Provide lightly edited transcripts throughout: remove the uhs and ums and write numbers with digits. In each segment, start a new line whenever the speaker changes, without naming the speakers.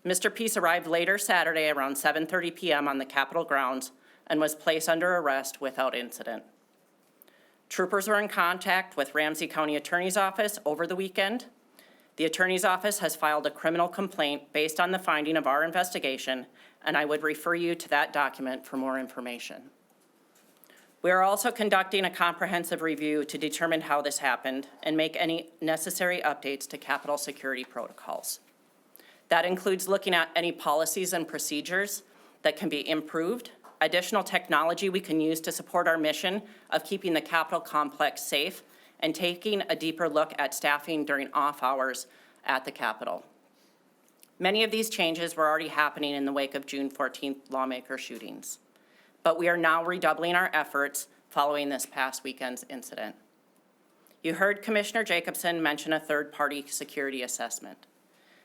Mr. Peace arrived later Saturday around 7:30 p.m. on the Capitol grounds and was placed under arrest without incident. Troopers were in contact with Ramsey County Attorney's Office over the weekend. The Attorney's Office has filed a criminal complaint based on the finding of our investigation, and I would refer you to that document for more information. We are also conducting a comprehensive review to determine how this happened and make any necessary updates to Capitol security protocols. That includes looking at any policies and procedures that can be improved, additional technology we can use to support our mission of keeping the Capitol complex safe, and taking a deeper look at staffing during off hours at the Capitol. Many of these changes were already happening in the wake of June 14th lawmaker shootings, but we are now redoubling our efforts following this past weekend's incident. You heard Commissioner Jacobson mention a third-party security assessment.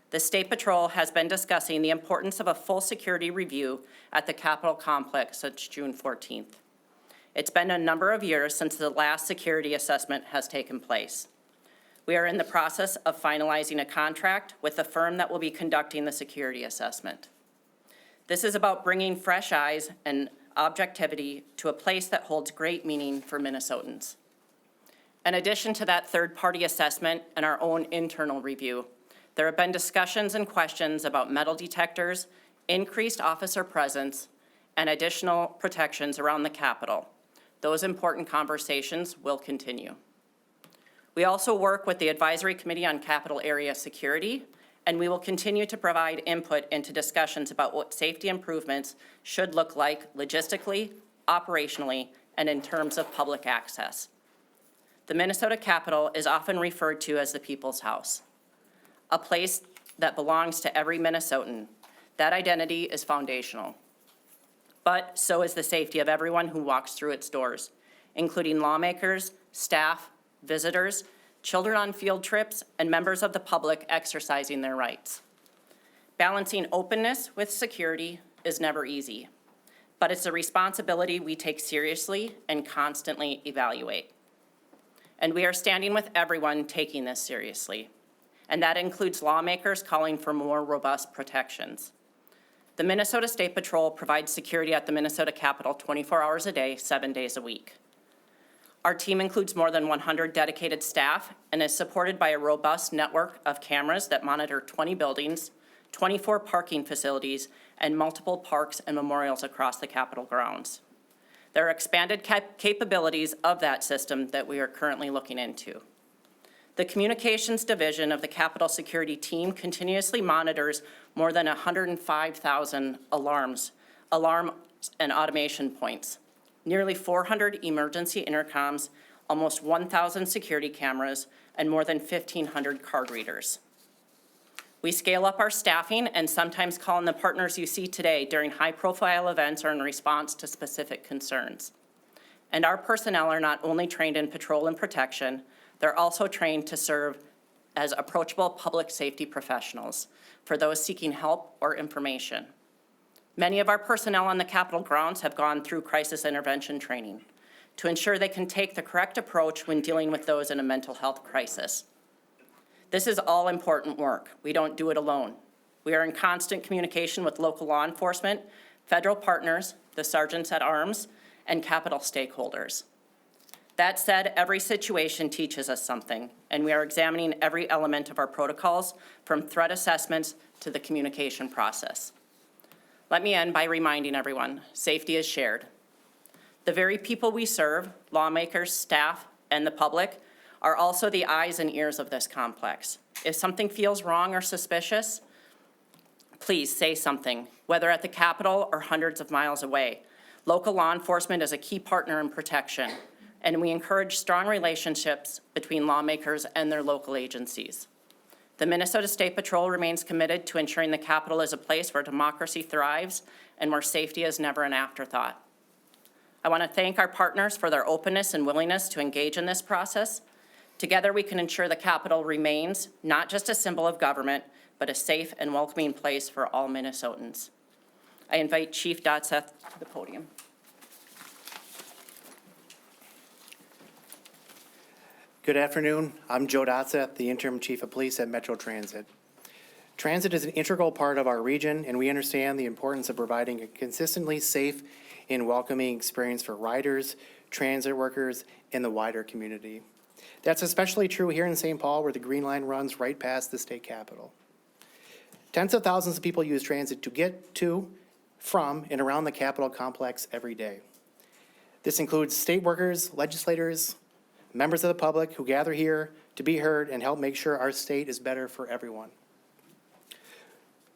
The State Patrol has been discussing the importance of a full security review at the Capitol complex since June 14th. It's been a number of years since the last security assessment has taken place. We are in the process of finalizing a contract with the firm that will be conducting the security assessment. This is about bringing fresh eyes and objectivity to a place that holds great meaning for Minnesotans. In addition to that third-party assessment and our own internal review, there have been discussions and questions about metal detectors, increased officer presence, and additional protections around the Capitol. Those important conversations will continue. We also work with the Advisory Committee on Capitol Area Security, and we will continue to provide input into discussions about what safety improvements should look like logistically, operationally, and in terms of public access. The Minnesota Capitol is often referred to as the People's House, a place that belongs to every Minnesotan. That identity is foundational. But so is the safety of everyone who walks through its doors, including lawmakers, staff, visitors, children on field trips, and members of the public exercising their rights. Balancing openness with security is never easy, but it's a responsibility we take seriously and constantly evaluate. And we are standing with everyone taking this seriously, and that includes lawmakers calling for more robust protections. The Minnesota State Patrol provides security at the Minnesota Capitol 24 hours a day, 7 days a week. Our team includes more than 100 dedicated staff and is supported by a robust network of cameras that monitor 20 buildings, 24 parking facilities, and multiple parks and memorials across the Capitol grounds. There are expanded capabilities of that system that we are currently looking into. The Communications Division of the Capitol Security Team continuously monitors more than 105,000 alarms and automation points, nearly 400 emergency intercoms, almost 1,000 security cameras, and more than 1,500 card readers. We scale up our staffing and sometimes call in the partners you see today during high-profile events or in response to specific concerns. And our personnel are not only trained in patrol and protection, they're also trained to serve as approachable public safety professionals for those seeking help or information. Many of our personnel on the Capitol grounds have gone through crisis intervention training to ensure they can take the correct approach when dealing with those in a mental health crisis. This is all important work. We don't do it alone. We are in constant communication with local law enforcement, federal partners, the sergeants at arms, and Capitol stakeholders. That said, every situation teaches us something, and we are examining every element of our protocols, from threat assessments to the communication process. Let me end by reminding everyone, safety is shared. The very people we serve, lawmakers, staff, and the public, are also the eyes and ears of this complex. If something feels wrong or suspicious, please say something, whether at the Capitol or hundreds of miles away. Local law enforcement is a key partner in protection, and we encourage strong relationships between lawmakers and their local agencies. The Minnesota State Patrol remains committed to ensuring the Capitol is a place where democracy thrives and where safety is never an afterthought. I want to thank our partners for their openness and willingness to engage in this process. Together, we can ensure the Capitol remains not just a symbol of government, but a safe and welcoming place for all Minnesotans. I invite Chief Dotseth to the podium.
Good afternoon. I'm Joe Dotseth, the Interim Chief of Police at Metro Transit. Transit is an integral part of our region, and we understand the importance of providing a consistently safe and welcoming experience for riders, transit workers, and the wider community. That's especially true here in St. Paul, where the Green Line runs right past the state capitol. Tens of thousands of people use transit to get to, from, and around the Capitol complex every day. This includes state workers, legislators, members of the public who gather here to be heard and help make sure our state is better for everyone.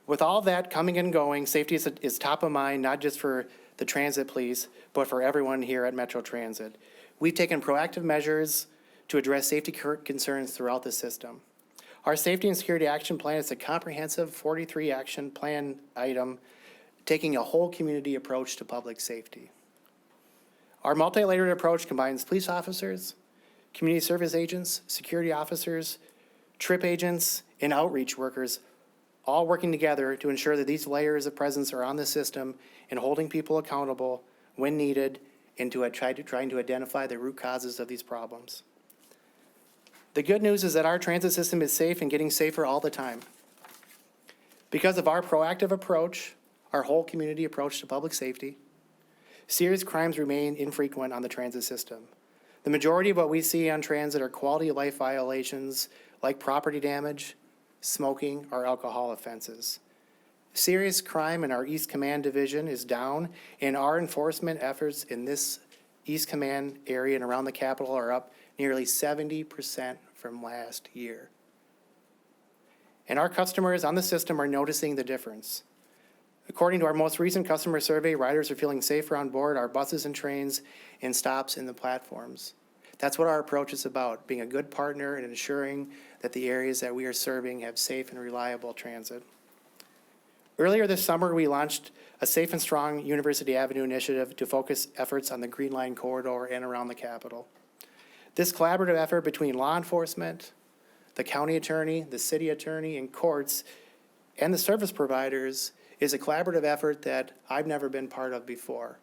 With all that coming and going, safety is top of mind, not just for the transit police, but for everyone here at Metro Transit. We've taken proactive measures to address safety concerns throughout the system. Our Safety and Security Action Plan is a comprehensive 43 action plan item, taking a whole community approach to public safety. Our multi-layered approach combines police officers, community service agents, security officers, trip agents, and outreach workers, all working together to ensure that these layers of presence are on the system and holding people accountable when needed and trying to identify the root causes of these problems. The good news is that our transit system is safe and getting safer all the time. Because of our proactive approach, our whole community approach to public safety, serious crimes remain infrequent on the transit system. The majority of what we see on transit are quality of life violations like property damage, smoking, or alcohol offenses. Serious crime in our East Command Division is down, and our enforcement efforts in this East Command area and around the Capitol are up nearly 70% from last year. And our customers on the system are noticing the difference. According to our most recent customer survey, riders are feeling safer on board our buses and trains and stops in the platforms. That's what our approach is about, being a good partner and ensuring that the areas that we are serving have safe and reliable transit. Earlier this summer, we launched a Safe and Strong University Avenue initiative to focus efforts on the Green Line corridor and around the Capitol. This collaborative effort between law enforcement, the county attorney, the city attorney, and courts, and the service providers is a collaborative effort that I've never been part of before,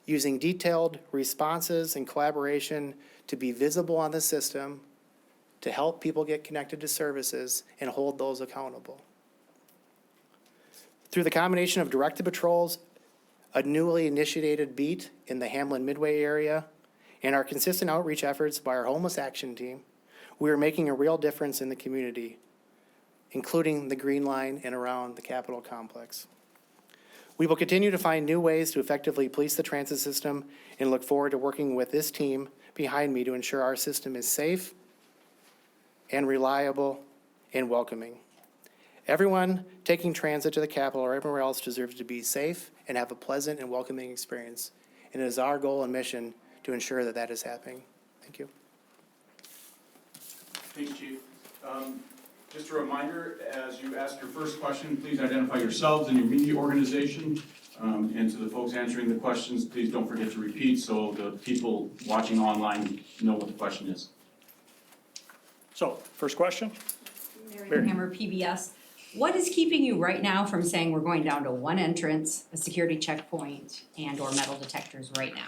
using detailed responses and collaboration to be visible on the system, to help people get connected to services and hold those accountable. Through the combination of directed patrols, a newly initiated beat in the Hamlin Midway area, and our consistent outreach efforts by our homeless action team, we are making a real difference in the community, including the Green Line and around the Capitol complex. We will continue to find new ways to effectively police the transit system and look forward to working with this team behind me to ensure our system is safe and reliable and welcoming. Everyone taking transit to the Capitol or everywhere else deserves to be safe and have a pleasant and welcoming experience. And it is our goal and mission to ensure that that is happening. Thank you.
Thanks, Chief. Just a reminder, as you ask your first question, please identify yourselves and your media organization. And to the folks answering the questions, please don't forget to repeat so the people watching online know what the question is.
So, first question.
Mary Hammer, PBS. What is keeping you right now from saying we're going down to one entrance, a security checkpoint, and/or metal detectors right now?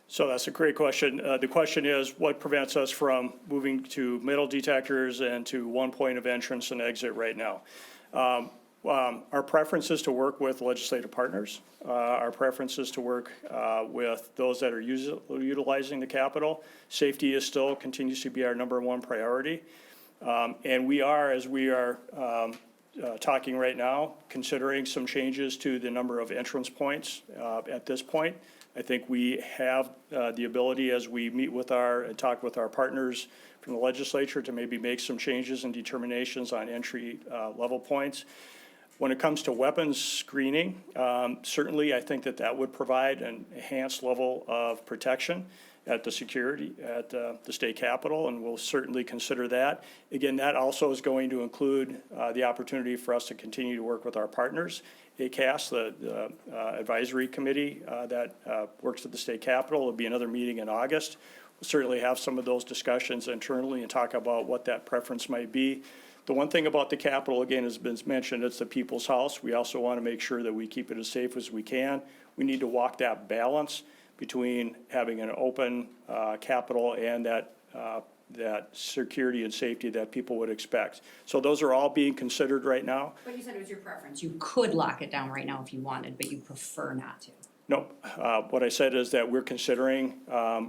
So that's a great question. The question is, what prevents us from moving to metal detectors and to one point of entrance and exit right now? Our preference is to work with legislative partners. Our preference is to work with those that are utilizing the Capitol. Safety is still continues to be our number one priority. And we are, as we are talking right now, considering some changes to the number of entrance points at this point. I think we have the ability, as we meet with and talk with our partners from the legislature, to maybe make some changes and determinations on entry level points. When it comes to weapons screening, certainly I think that would provide an enhanced level of protection at the security at the state capitol, and we'll certainly consider that. Again, that also is going to include the opportunity for us to continue to work with our partners. ACAS, the advisory committee that works at the state capitol, will be another meeting in August. We'll certainly have some of those discussions internally and talk about what that preference might be. The one thing about the Capitol, again, has been mentioned, it's the people's house. We also want to make sure that we keep it as safe as we can. We need to walk that balance between having an open Capitol and that that security and safety that people would expect. So those are all being considered right now.
But you said it was your preference. You could lock it down right now if you wanted, but you prefer not to.
No, what I said is that we're considering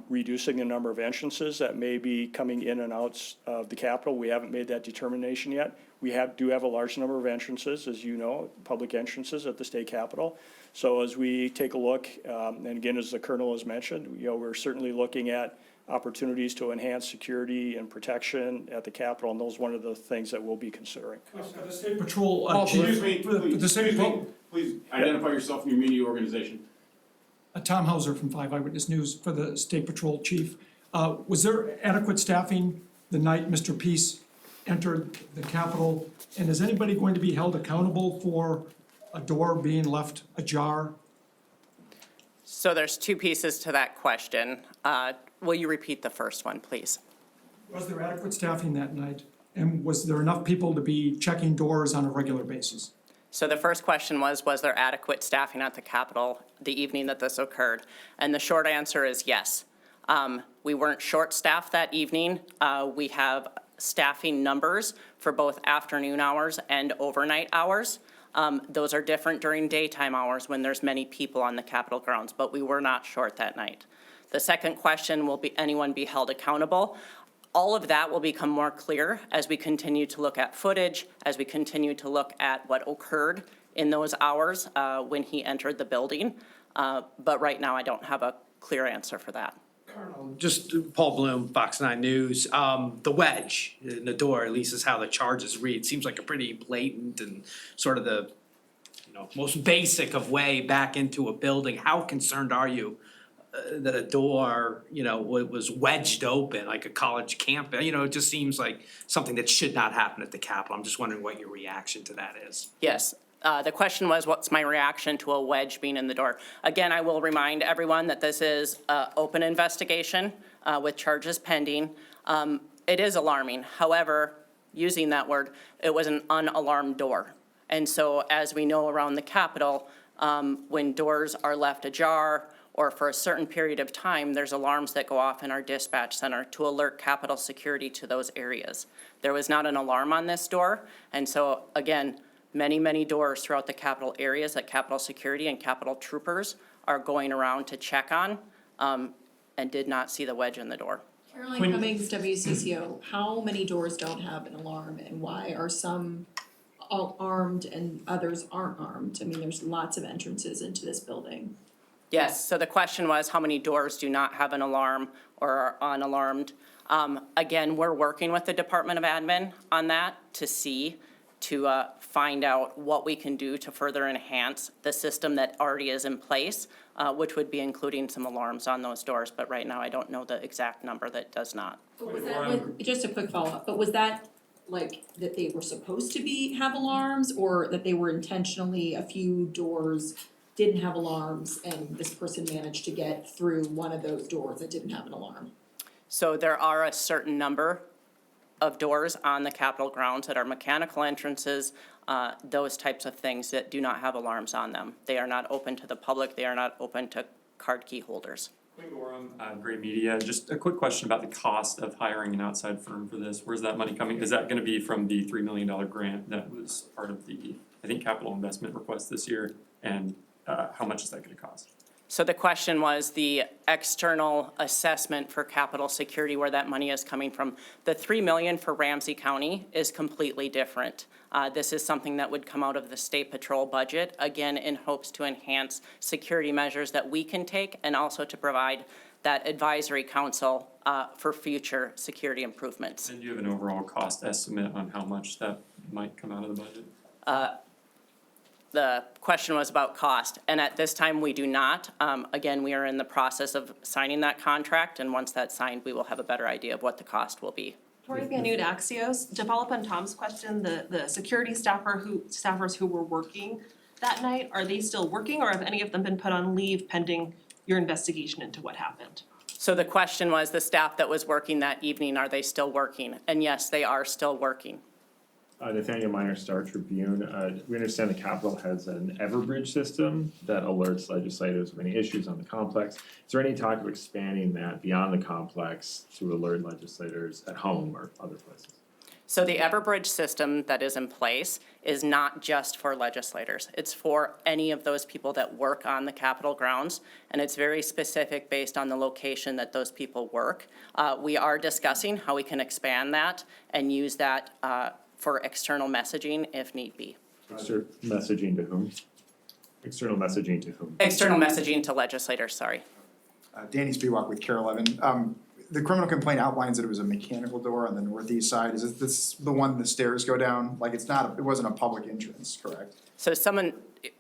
reducing the number of entrances that may be coming in and out of the Capitol. We haven't made that determination yet. We do have a large number of entrances, as you know, public entrances at the state Capitol. So as we take a look, and again, as the Colonel has mentioned, we're certainly looking at opportunities to enhance security and protection at the Capitol, and those are one of the things that we'll be considering.
The State Patrol
Excuse me,
chief, the State Patrol,
please identify yourself and your media organization.
Tom Hauser from 5 Eyewitness News for the State Patrol chief. Was there adequate staffing the night Mr. Peace entered the Capitol? And is anybody going to be held accountable for a door being left ajar?
So there's two pieces to that question. Will you repeat the first one, please?
Was there adequate staffing that night? And was there enough people to be checking doors on a regular basis?
So the first question was there adequate staffing at the Capitol the evening that this occurred? And the short answer is yes. We weren't short-staffed that evening. We have staffing numbers for both afternoon hours and overnight hours. Those are different during daytime hours when there's many people on the Capitol grounds, but we were not short that night. The second question, will anyone be held accountable? All of that will become more clear as we continue to look at footage, as we continue to look at what occurred in those hours when he entered the building. But right now, I don't have a clear answer for that.
Just Paul Bloom, Fox 9 News. The wedge in the door, at least is how the charges read, seems like a pretty blatant and sort of the, most basic of way back into a building. How concerned are you that a door, was wedged open like a college campus? It just seems like something that should not happen at the Capitol. I'm just wondering what your reaction to that is.
Yes. The question was, what's my reaction to a wedge being in the door? Again, I will remind everyone that this is an open investigation with charges pending. It is alarming. However, using that word, it was an unalarmed door. And so as we know around the Capitol, when doors are left ajar or for a certain period of time, there's alarms that go off in our dispatch center to alert Capitol security to those areas. There was not an alarm on this door. And so again, many, many doors throughout the Capitol areas that Capitol security and Capitol troopers are going around to check on and did not see the wedge in the door.
Caroline Cummings, WCCO, how many doors don't have an alarm and why are some all armed and others aren't armed? I mean, there's lots of entrances into this building.
Yes, so the question was how many doors do not have an alarm or are unalarmed? Again, we're working with the Department of Admin on that to find out what we can do to further enhance the system that already is in place, which would be including some alarms on those doors. But right now, I don't know the exact number that does not.
But was that, just a quick follow-up, but was that like that they were supposed to have alarms or that they were intentionally, a few doors didn't have alarms and this person managed to get through one of those doors that didn't have an alarm?
So there are a certain number of doors on the Capitol grounds that are mechanical entrances, those types of things that do not have alarms on them. They are not open to the public. They are not open to card key holders.
Quinn Gorham, Gray Media. Just a quick question about the cost of hiring an outside firm for this. Where's that money coming? Is that going to be from the $3 million grant that was part of the, I think, capital investment request this year? And how much is that going to cost?
So the question was the external assessment for Capitol security, where that money is coming from. The $3 million for Ramsey County is completely different. This is something that would come out of the State Patrol budget, again, in hopes to enhance security measures that we can take and also to provide that advisory council for future security improvements.
And do you have an overall cost estimate on how much that might come out of the budget?
The question was about cost, and at this time, we do not. Again, we are in the process of signing that contract, and once that's signed, we will have a better idea of what the cost will be.
Tori Banu to Axios. To follow up on Tom's question, the security staffers who were working that night, are they still working or have any of them been put on leave pending your investigation into what happened?
So the question was the staff that was working that evening, are they still working? And yes, they are still working.
Nathaniel Minor, Star Tribune. We understand the Capitol has an Everbridge system that alerts legislators of any issues on the complex. Is there any talk of expanding that beyond the complex to alert legislators at home or other places?
So the Everbridge system that is in place is not just for legislators. It's for any of those people that work on the Capitol grounds, and it's very specific based on the location that those people work. We are discussing how we can expand that and use that for external messaging if need be.
Messaging to whom? External messaging to whom?
External messaging to legislators, sorry.
Danny Spiewak with Care 11. The criminal complaint outlines that it was a mechanical door on the northeast side. Is this the one the stairs go down? Like it's not, it wasn't a public entrance, correct?
So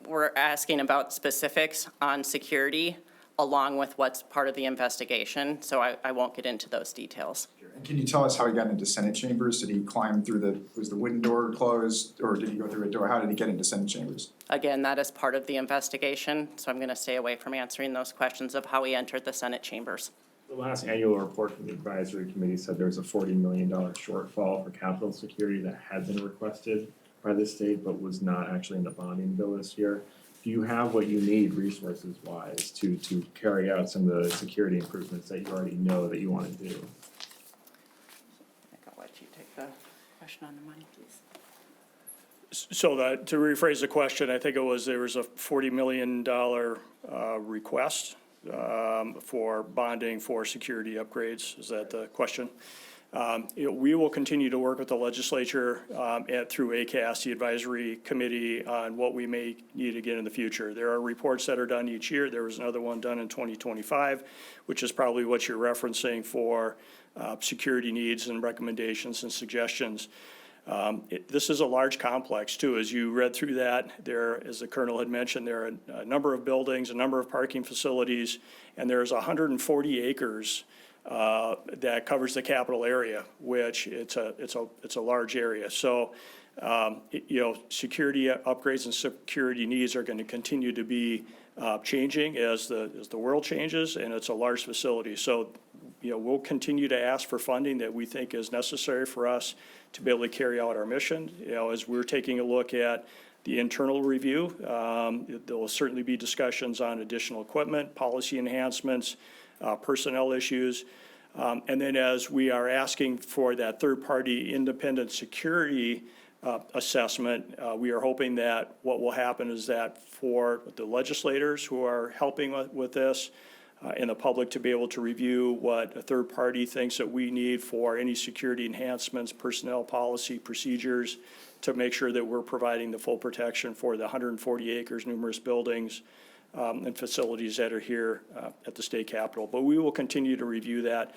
we're asking about specifics on security along with what's part of the investigation, so I won't get into those details.
And can you tell us how he got into Senate chambers? Did he climb through was the wooden door closed, or did he go through a door? How did he get into Senate chambers?
Again, that is part of the investigation, so I'm gonna stay away from answering those questions of how he entered the Senate chambers.
The last annual report from the advisory committee said there was a $40 million shortfall for Capitol security that had been requested by the state, but was not actually in the bonding bill this year. Do you have what you need resources wise to carry out some of the security improvements that you already know that you want to do?
I'll let you take the question on the money, please.
So to rephrase the question, I think there was a $40 million request for bonding for security upgrades. Is that the question? We will continue to work with the legislature through ACAS, the advisory committee, on what we may need again in the future. There are reports that are done each year. There was another one done in 2025, which is probably what you're referencing for security needs and recommendations and suggestions. This is a large complex too. As you read through that, as the Colonel had mentioned, there are a number of buildings, a number of parking facilities, and there's 140 acres that covers the Capitol area, which it's a large area. So, security upgrades and security needs are going to continue to be changing as the world changes, and it's a large facility. So, we'll continue to ask for funding that we think is necessary for us to be able to carry out our mission. As we're taking a look at the internal review, there will certainly be discussions on additional equipment, policy enhancements, personnel issues. And then as we are asking for that third-party independent security assessment, we are hoping that what will happen is that for the legislators who are helping with this, and the public to be able to review what a third party thinks that we need for any security enhancements, personnel policy, procedures, to make sure that we're providing the full protection for the 140 acres, numerous buildings, and facilities that are here at the state capitol. But we will continue to review that,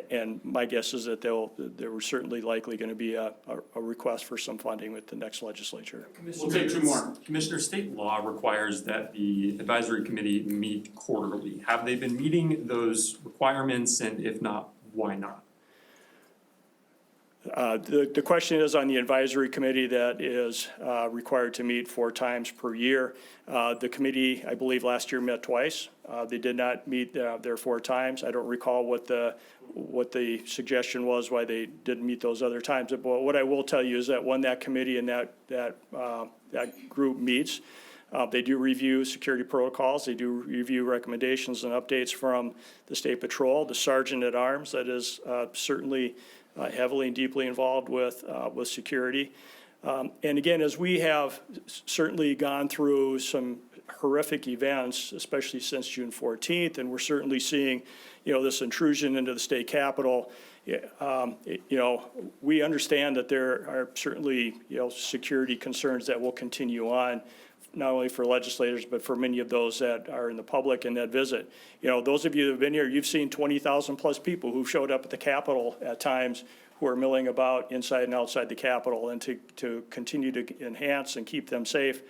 and my guess is that there was certainly likely going to be a request for some funding with the next legislature.
We'll take two more.
Commissioner, state law requires that the advisory committee meet quarterly. Have they been meeting those requirements, and if not, why not?
The question is on the advisory committee that is required to meet 4 times per year. The committee, I believe, last year met twice. They did not meet their 4 times. I don't recall what the suggestion was why they didn't meet those other times. But what I will tell you is that when that committee and that group meets, they do review security protocols. They do review recommendations and updates from the State Patrol, the Sergeant at Arms that is certainly heavily and deeply involved with security. And again, as we have certainly gone through some horrific events, especially since June 14th, and we're certainly seeing, this intrusion into the state capitol, we understand that there are certainly, security concerns that will continue on, not only for legislators, but for many of those that are in the public and that visit. Those of you that have been here, you've seen 20,000 plus people who showed up at the Capitol at times who are milling about inside and outside the Capitol, and to continue to enhance and keep them safe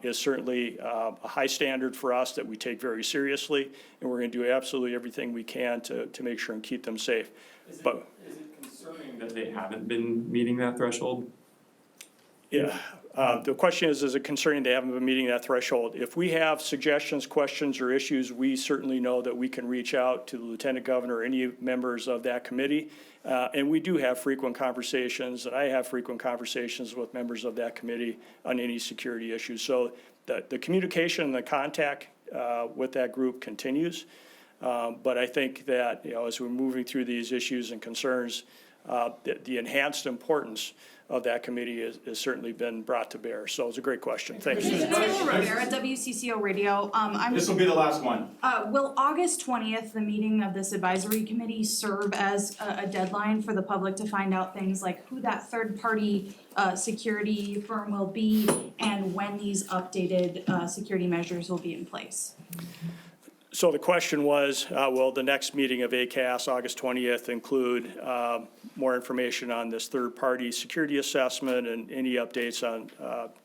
is certainly a high standard for us that we take very seriously, and we're going to do absolutely everything we can to make sure and keep them safe.
Is it concerning that they haven't been meeting that threshold?
Yeah, The question is it concerning they haven't been meeting that threshold? If we have suggestions, questions, or issues, we certainly know that we can reach out to the Lieutenant Governor or any members of that committee. And we do have frequent conversations, and I have frequent conversations with members of that committee on any security issues. So the communication and the contact with that group continues. But I think that, as we're moving through these issues and concerns, the enhanced importance of that committee has certainly been brought to bear. So it's a great question. Thank you.
Rivera, WCCO Radio.
This will be the last one.
Will August 20th, the meeting of this advisory committee, serve as a deadline for the public to find out things like who that third-party security firm will be and when these updated security measures will be in place?
So the question was, will the next meeting of ACAS, August 20th, include more information on this third-party security assessment and any updates on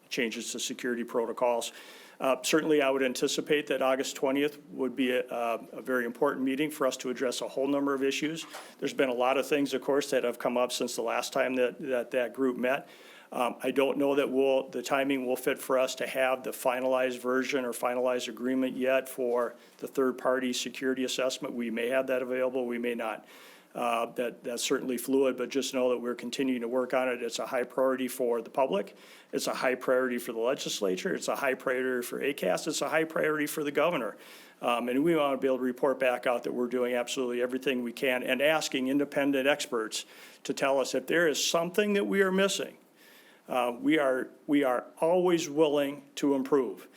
changes to security protocols? Certainly, I would anticipate that August 20th would be a very important meeting for us to address a whole number of issues. There's been a lot of things, of course, that have come up since the last time that group met. I don't know that the timing will fit for us to have the finalized version or finalized agreement yet for the third-party security assessment. We may have that available, we may not. That's certainly fluid, but just know that we're continuing to work on it. It's a high priority for the public. It's a high priority for the legislature. It's a high priority for ACAS. It's a high priority for the governor. And we want to be able to report back out that we're doing absolutely everything we can and asking independent experts to tell us if there is something that we are missing. We are always willing to improve.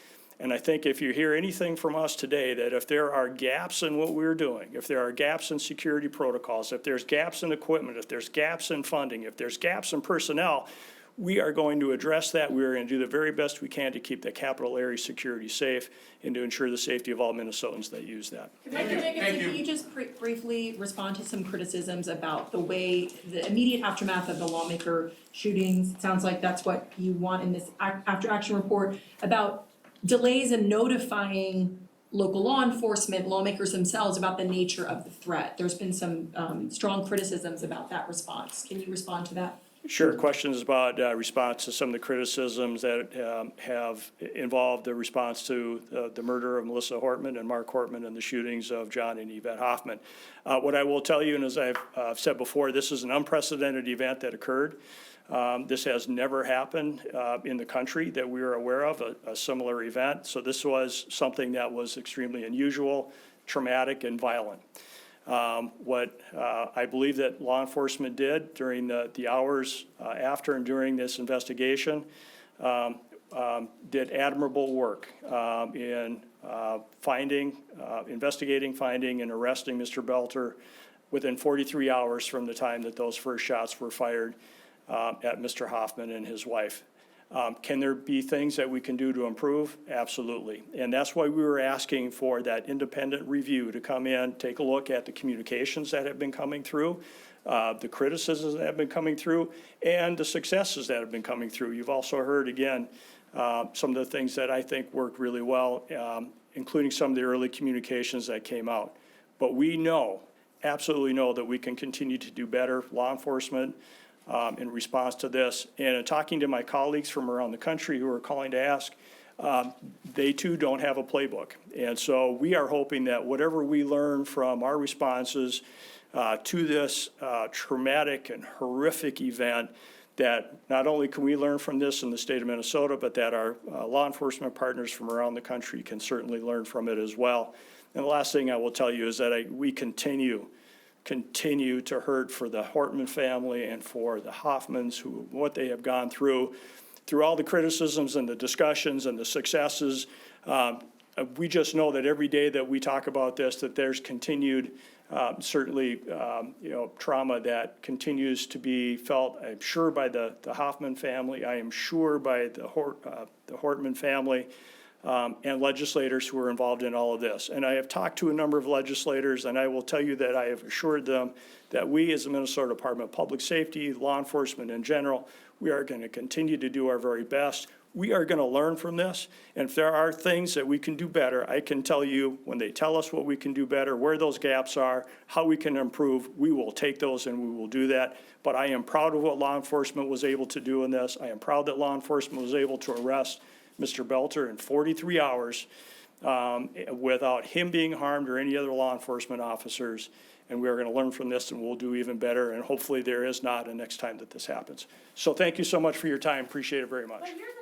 And I think if you hear anything from us today, that if there are gaps in what we're doing, if there are gaps in security protocols, if there's gaps in equipment, if there's gaps in funding, if there's gaps in personnel, we are going to address that. We are going to do the very best we can to keep the capital area security safe and to ensure the safety of all Minnesotans that use that.
Can you just briefly respond to some criticisms about the way, the immediate aftermath of the lawmaker shootings? It sounds like that's what you want in this after action report, about delays in notifying local law enforcement, lawmakers themselves about the nature of the threat. There's been some strong criticisms about that response. Can you respond to that?
Sure. Questions about response to some of the criticisms that have involved the response to the murder of Melissa Hortman and Mark Hortman and the shootings of John and Yvette Hoffman. What I will tell you, and as I've said before, this is an unprecedented event that occurred. This has never happened in the country that we are aware of, a similar event. So this was something that was extremely unusual, traumatic, and violent. What I believe that law enforcement did during the hours after and during this investigation did admirable work in investigating, finding, and arresting Mr. Belter within 43 hours from the time that those first shots were fired at Mr. Hoffman and his wife. Can there be things that we can do to improve? Absolutely. And that's why we were asking for that independent review to come in, take a look at the communications that have been coming through, the criticisms that have been coming through, and the successes that have been coming through. You've also heard, again, some of the things that I think worked really well, including some of the early communications that came out. But we know, absolutely know, that we can continue to do better. Law enforcement, in response to this. And in talking to my colleagues from around the country who are calling to ask, they too don't have a playbook. And so we are hoping that whatever we learn from our responses to this traumatic and horrific event, that not only can we learn from this in the state of Minnesota, but that our law enforcement partners from around the country can certainly learn from it as well. And the last thing I will tell you is that we continue to hurt for the Hortman family and for the Hoffmans, what they have gone through all the criticisms and the discussions and the successes. We just know that every day that we talk about this, that there's continued, certainly, trauma that continues to be felt, I'm sure, by the Hoffman family. I am sure by the Hortman family. And legislators who are involved in all of this. And I have talked to a number of legislators, and I will tell you that I have assured them that we, as the Minnesota Department of Public Safety, law enforcement in general, we are going to continue to do our very best. we are gonna learn from this. And if there are things that we can do better, I can tell you, when they tell us what we can do better, where those gaps are, how we can improve, we will take those and we will do that. But I am proud of what law enforcement was able to do in this. I am proud that law enforcement was able to arrest Mr. Belter in 43 hours without him being harmed or any other law enforcement officers. And we are going to learn from this, and we'll do even better, and hopefully there is not a next time that this happens. So thank you so much for your time, appreciate it very much.
But you're the